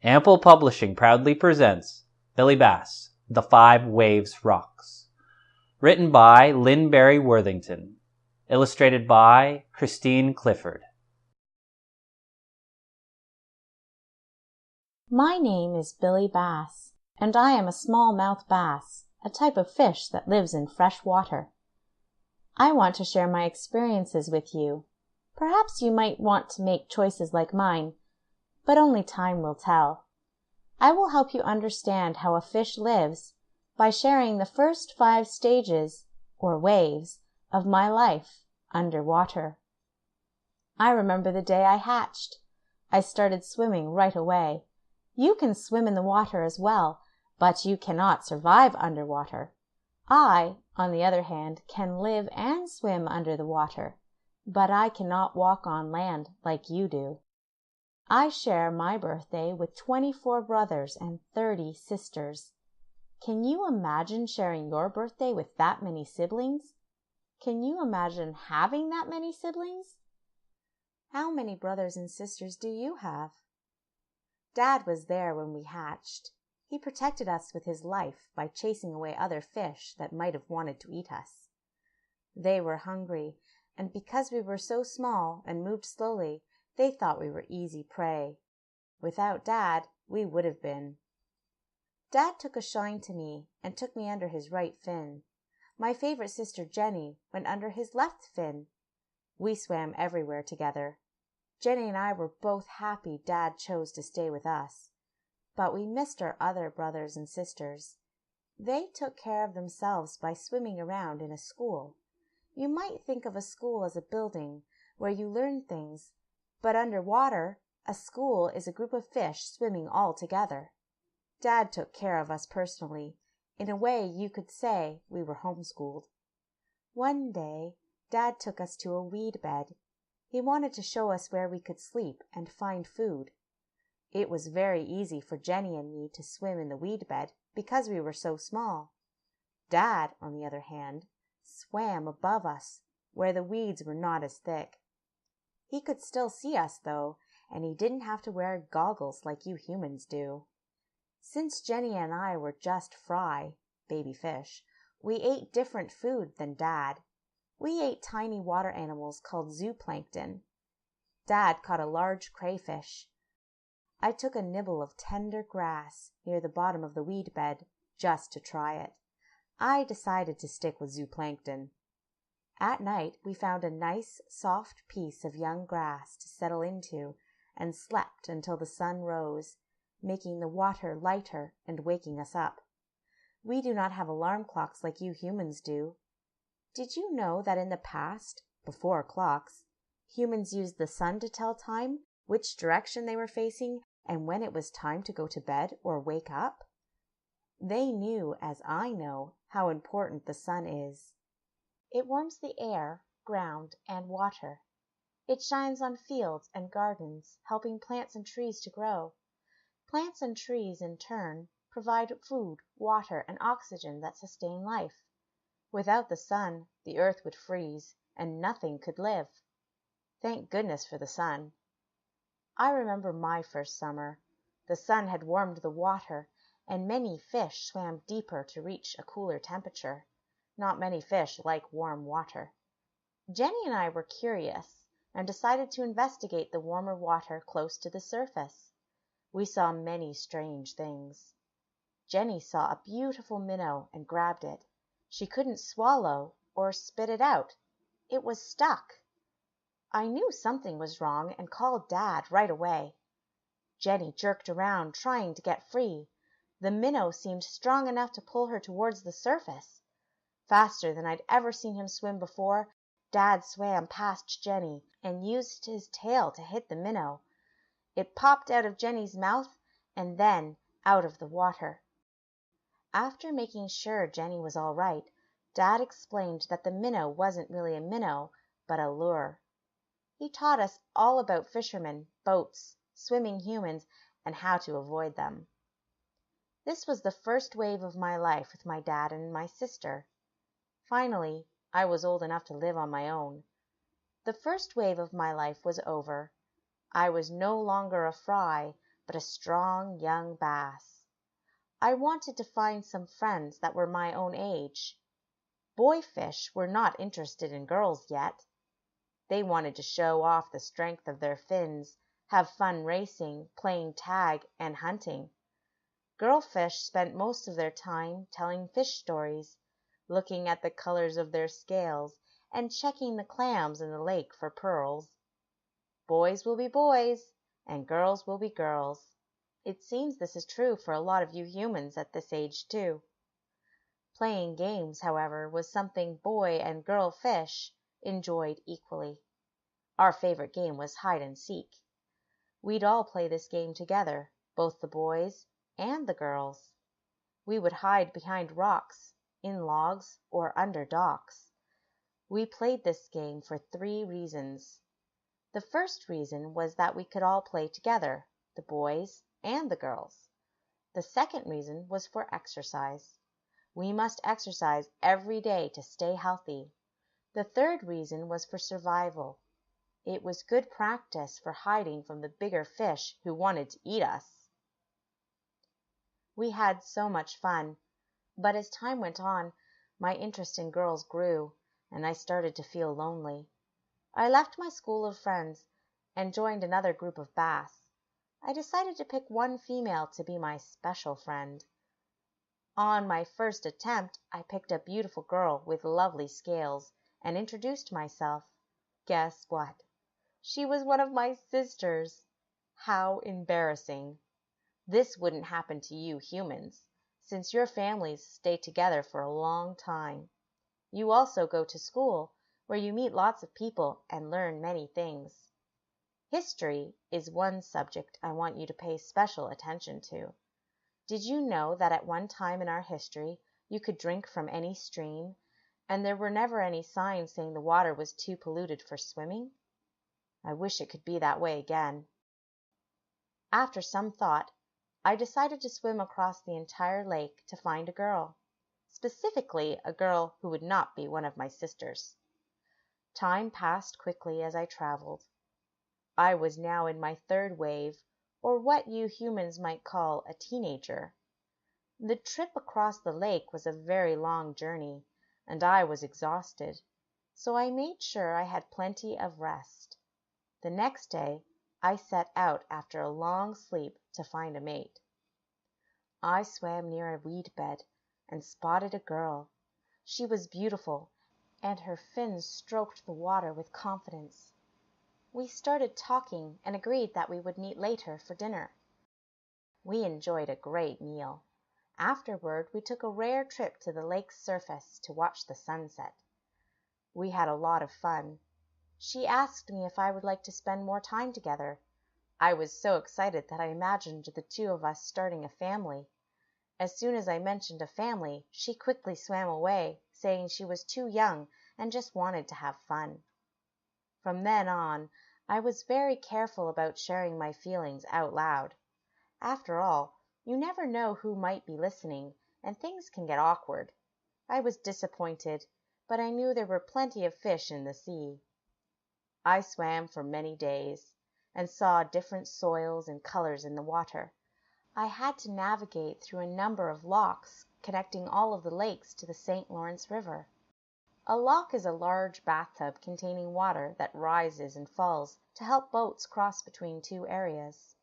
Ample Publishing proudly presents Billy Bass, The Five Waves Rocks. Written by Lynn Barry Worthington. Illustrated by Christine Clifford. My name is Billy Bass, and I am a smallmouth bass, a type of fish that lives in fresh water. I want to share my experiences with you. Perhaps you might want to make choices like mine, but only time will tell. I will help you understand how a fish lives by sharing the first 5 stages, or waves, of my life underwater. I remember the day I hatched. I started swimming right away. You can swim in the water as well, but you cannot survive underwater. I, on the other hand, can live and swim under the water, but I cannot walk on land like you do. I share my birthday with 24 brothers and 30 sisters. Can you imagine sharing your birthday with that many siblings? Can you imagine having that many siblings? How many brothers and sisters do you have? Dad was there when we hatched. He protected us with his life by chasing away other fish that might have wanted to eat us. They were hungry, and because we were so small and moved slowly, they thought we were easy prey. Without Dad, we would have been. Dad took a shine to me and took me under his right fin. My favorite sister Jenny went under his left fin. We swam everywhere together. Jenny and I were both happy Dad chose to stay with us. But we missed our other brothers and sisters. They took care of themselves by swimming around in a school. You might think of a school as a building where you learn things, but underwater, a school is a group of fish swimming all together. Dad took care of us personally. In a way, you could say we were homeschooled. One day, Dad took us to a weed bed. He wanted to show us where we could sleep and find food. It was very easy for Jenny and me to swim in the weed bed because we were so small. Dad, on the other hand, swam above us where the weeds were not as thick. He could still see us, though, and he didn't have to wear goggles like you humans do. Since Jenny and I were just fry, baby fish, we ate different food than Dad. We ate tiny water animals called zooplankton. Dad caught a large crayfish. I took a nibble of tender grass near the bottom of the weed bed just to try it. I decided to stick with zooplankton. At night, we found a nice, soft piece of young grass to settle into and slept until the sun rose, making the water lighter and waking us up. We do not have alarm clocks like you humans do. Did you know that in the past, before clocks, humans used the sun to tell time, which direction they were facing, and when it was time to go to bed or wake up? They knew, as I know, how important the sun is. It warms the air, ground, and water. It shines on fields and gardens, helping plants and trees to grow. Plants and trees, in turn, provide food, water, and oxygen that sustain life. Without the sun, the earth would freeze, and nothing could live. Thank goodness for the sun. I remember my first summer. The sun had warmed the water, and many fish swam deeper to reach a cooler temperature. Not many fish like warm water. Jenny and I were curious and decided to investigate the warmer water close to the surface. We saw many strange things. Jenny saw a beautiful minnow and grabbed it. She couldn't swallow or spit it out. It was stuck. I knew something was wrong and called Dad right away. Jenny jerked around trying to get free. The minnow seemed strong enough to pull her towards the surface. Faster than I'd ever seen him swim before, Dad swam past Jenny and used his tail to hit the minnow. It popped out of Jenny's mouth and then out of the water. After making sure Jenny was all right, Dad explained that the minnow wasn't really a minnow, but a lure. He taught us all about fishermen, boats, swimming humans, and how to avoid them. This was the first wave of my life with my dad and my sister. Finally, I was old enough to live on my own. The first wave of my life was over. I was no longer a fry, but a strong young bass. I wanted to find some friends that were my own age. Boy fish were not interested in girls yet. They wanted to show off the strength of their fins, have fun racing, playing tag, and hunting. Girl fish spent most of their time telling fish stories, looking at the colors of their scales, and checking the clams in the lake for pearls. Boys will be boys, and girls will be girls. It seems this is true for a lot of you humans at this age, too. Playing games, however, was something boy and girl fish enjoyed equally. Our favorite game was hide and seek. We'd all play this game together, both the boys and the girls. We would hide behind rocks, in logs, or under docks. We played this game for 3 reasons. The first reason was that we could all play together, the boys and the girls. The second reason was for exercise. We must exercise every day to stay healthy. The third reason was for survival. It was good practice for hiding from the bigger fish who wanted to eat us. We had so much fun, but as time went on, my interest in girls grew, and I started to feel lonely. I left my school of friends and joined another group of bass. I decided to pick one female to be my special friend. On my first attempt, I picked a beautiful girl with lovely scales and introduced myself. Guess what? She was one of my sisters. How embarrassing. This wouldn't happen to you humans, since your families stay together for a long time. You also go to school, where you meet lots of people and learn many things. History is one subject I want you to pay special attention to. Did you know that at one time in our history you could drink from any stream, and there were never any signs saying the water was too polluted for swimming? I wish it could be that way again. After some thought, I decided to swim across the entire lake to find a girl, specifically a girl who would not be one of my sisters. Time passed quickly as I traveled. I was now in my 3rd wave, or what you humans might call a teenager. The trip across the lake was a very long journey, and I was exhausted, so I made sure I had plenty of rest. The next day I set out after a long sleep to find a mate. I swam near a reed bed and spotted a girl. She was beautiful, and her fins stroked the water with confidence. We started talking and agreed that we would meet later for dinner. We enjoyed a great meal. Afterward, we took a rare trip to the lake's surface to watch the sunset. We had a lot of fun. She asked me if I would like to spend more time together. I was so excited that I imagined the 2 of us starting a family. As soon as I mentioned a family, she quickly swam away, saying she was too young and just wanted to have fun. From then on, I was very careful about sharing my feelings out loud. After all, you never know who might be listening, and things can get awkward. I was disappointed, but I knew there were plenty of fish in the sea. I swam for many days, and saw different soils and colors in the water. I had to navigate through a number of locks connecting all of the lakes to the St. Lawrence River. A lock is a large bathtub containing water that rises and falls to help boats cross between 2 areas.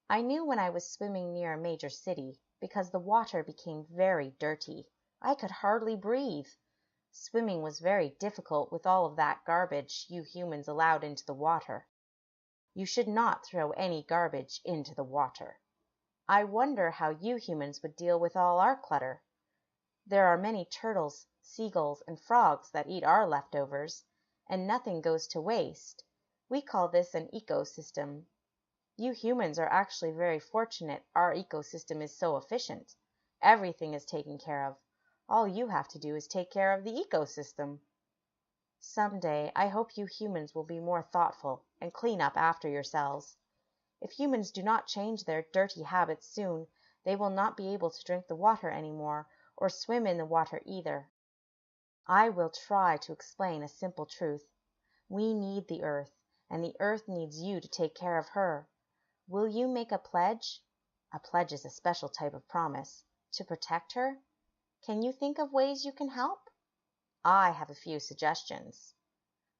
I knew when I was swimming near a major city because the water became very dirty. I could hardly breathe. Swimming was very difficult with all of that garbage you humans allowed into the water. You should not throw any garbage into the water. I wonder how you humans would deal with all our clutter. There are many turtles, seagulls, and frogs that eat our leftovers, and nothing goes to waste. We call this an ecosystem. You humans are actually very fortunate our ecosystem is so efficient. Everything is taken care of. All you have to do is take care of the ecosystem. Someday, I hope you humans will be more thoughtful and clean up after yourselves. If humans do not change their dirty habits soon, they will not be able to drink the water anymore or swim in the water either. I will try to explain a simple truth. We need the earth, and the earth needs you to take care of her. Will you make a pledge? A pledge is a special type of promise. To protect her? Can you think of ways you can help? I have a few suggestions.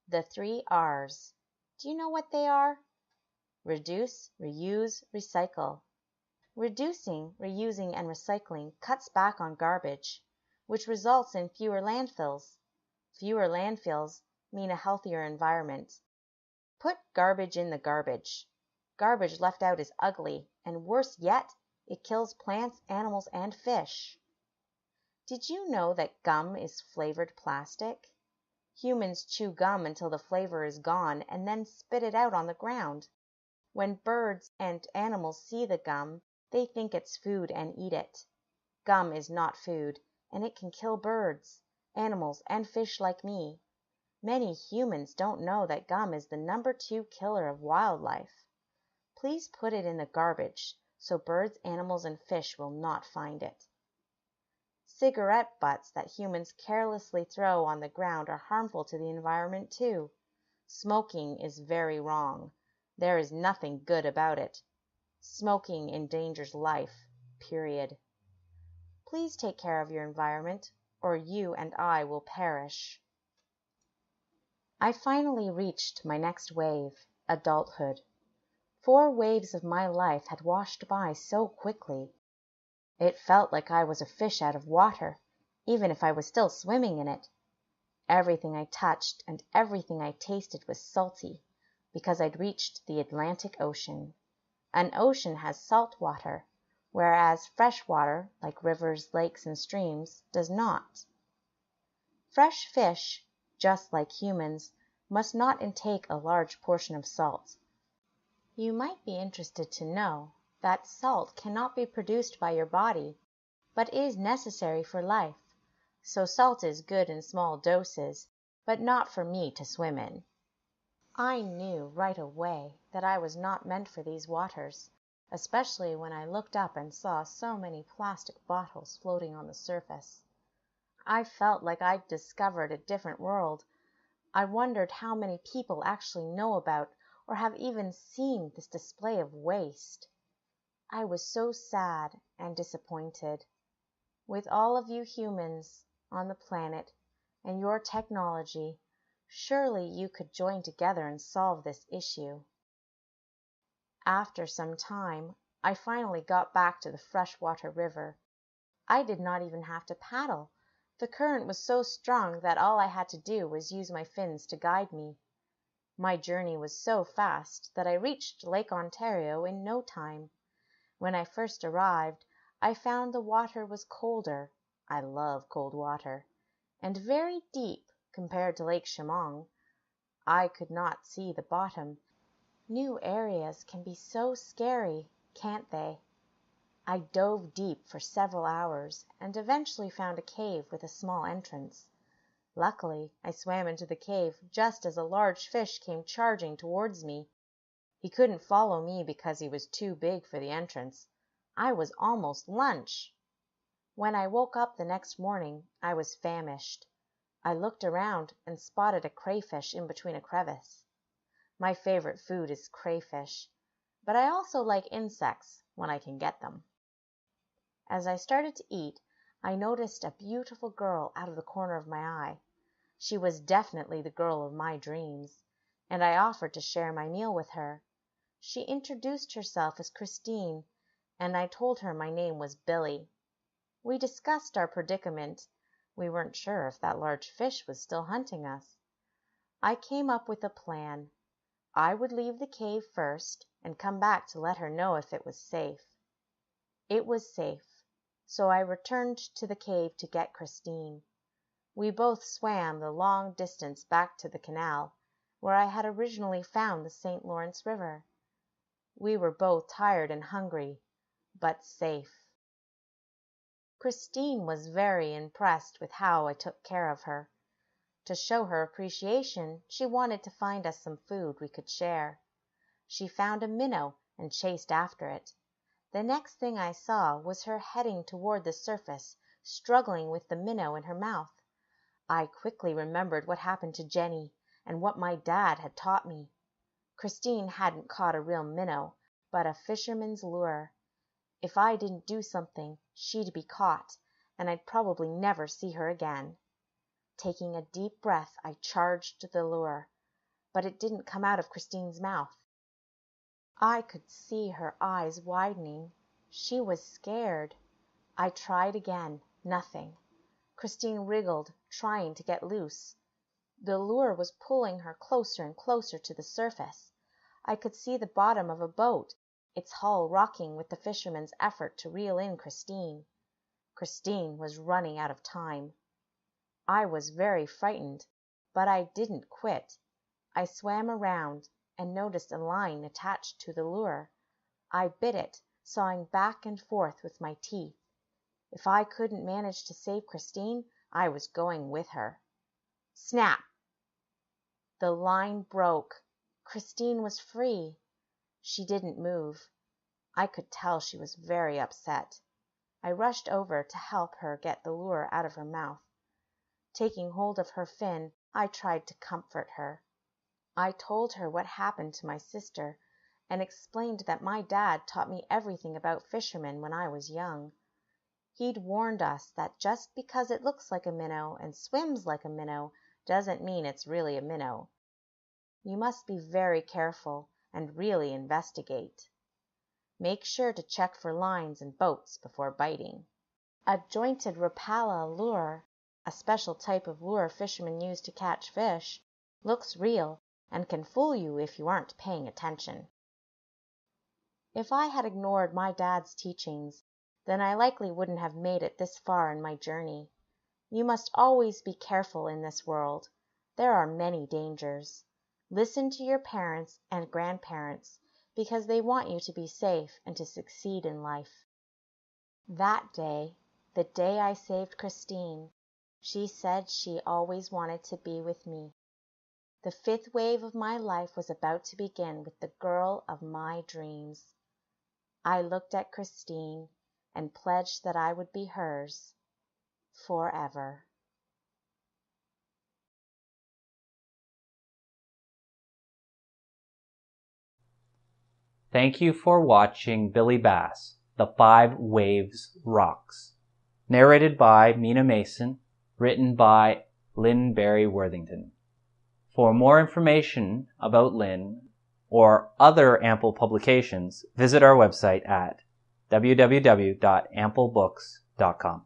The 3 R's. Do you know what they are? Reduce, reuse, recycle. Reducing, reusing, and recycling cuts back on garbage, which results in fewer landfills. Fewer landfills mean a healthier environment. Put garbage in the garbage. Garbage left out is ugly, and worse yet, it kills plants, animals, and fish. Did you know that gum is flavored plastic? Humans chew gum until the flavor is gone and then spit it out on the ground. When birds and animals see the gum, they think it's food and eat it. Gum is not food, and it can kill birds, animals, and fish like me. Many humans don't know that gum is the number 2 killer of wildlife. Please put it in the garbage so birds, animals, and fish will not find it. Cigarette butts that humans carelessly throw on the ground are harmful to the environment too. Smoking is very wrong. There is nothing good about it. Smoking endangers life, period. Please take care of your environment, or you and I will perish. I finally reached my next wave, adulthood. 4 waves of my life had washed by so quickly. It felt like I was a fish out of water, even if I was still swimming in it. Everything I touched and everything I tasted was salty, because I'd reached the Atlantic Ocean. An ocean has salt water, whereas fresh water, like rivers, lakes, and streams, does not. Fresh fish, just like humans, must not intake a large portion of salt. You might be interested to know that salt cannot be produced by your body, but is necessary for life. So salt is good in small doses, but not for me to swim in. I knew right away that I was not meant for these waters, especially when I looked up and saw so many plastic bottles floating on the surface. I felt like I'd discovered a different world. I wondered how many people actually know about or have even seen this display of waste. I was so sad and disappointed. With all of you humans on the planet and your technology, surely you could join together and solve this issue. After some time, I finally got back to the freshwater river. I did not even have to paddle. The current was so strong that all I had to do was use my fins to guide me. My journey was so fast that I reached Lake Ontario in no time. When I first arrived, I found the water was colder. I love cold water. And very deep compared to Lake Chemong. I could not see the bottom. New areas can be so scary, can't they? I dove deep for several hours and eventually found a cave with a small entrance. Luckily, I swam into the cave just as a large fish came charging towards me. He couldn't follow me because he was too big for the entrance. I was almost lunch. When I woke up the next morning, I was famished. I looked around and spotted a crayfish in between a crevice. My favorite food is crayfish, but I also like insects when I can get them. As I started to eat, I noticed a beautiful girl out of the corner of my eye. She was definitely the girl of my dreams, and I offered to share my meal with her. She introduced herself as Christine, and I told her my name was Billy. We discussed our predicament. We weren't sure if that large fish was still hunting us. I came up with a plan. I would leave the cave first and come back to let her know if it was safe. It was safe, so I returned to the cave to get Christine. We both swam the long distance back to the canal, where I had originally found the St. Lawrence River. We were both tired and hungry, but safe. Christine was very impressed with how I took care of her. To show her appreciation, she wanted to find us some food we could share. She found a minnow and chased after it. The next thing I saw was her heading toward the surface, struggling with the minnow in her mouth. I quickly remembered what happened to Jenny and what my dad had taught me. Christine hadn't caught a real minnow, but a fisherman's lure. If I didn't do something, she'd be caught, and I'd probably never see her again. Taking a deep breath, I charged the lure, but it didn't come out of Christine's mouth. I could see her eyes widening. She was scared. I tried again. Nothing. Christine wriggled, trying to get loose. The lure was pulling her closer and closer to the surface. I could see the bottom of a boat, its hull rocking with the fisherman's effort to reel in Christine. Christine was running out of time. I was very frightened, but I didn't quit. I swam around and noticed a line attached to the lure. I bit it, sawing back and forth with my teeth. If I couldn't manage to save Christine, I was going with her. Snap! The line broke. Christine was free. She didn't move. I could tell she was very upset. I rushed over to help her get the lure out of her mouth. Taking hold of her fin, I tried to comfort her. I told her what happened to my sister and explained that my dad taught me everything about fishermen when I was young. He'd warned us that just because it looks like a minnow and swims like a minnow doesn't mean it's really a minnow. You must be very careful and really investigate. Make sure to check for lines and boats before biting. A jointed rapala lure, a special type of lure fishermen use to catch fish, looks real and can fool you if you aren't paying attention. If I had ignored my dad's teachings, then I likely wouldn't have made it this far in my journey. You must always be careful in this world. There are many dangers. Listen to your parents and grandparents because they want you to be safe and to succeed in life. That day, the day I saved Christine, she said she always wanted to be with me. The fifth wave of my life was about to begin with the girl of my dreams. I looked at Christine and pledged that I would be hers forever. Thank you for watching Billy Bass, The 5 Waves Rocks. Narrated by Mina Mason, written by Lynn Barry Worthington. For more information about Lynn or other Ample publications, visit our website at www.amplebooks.com.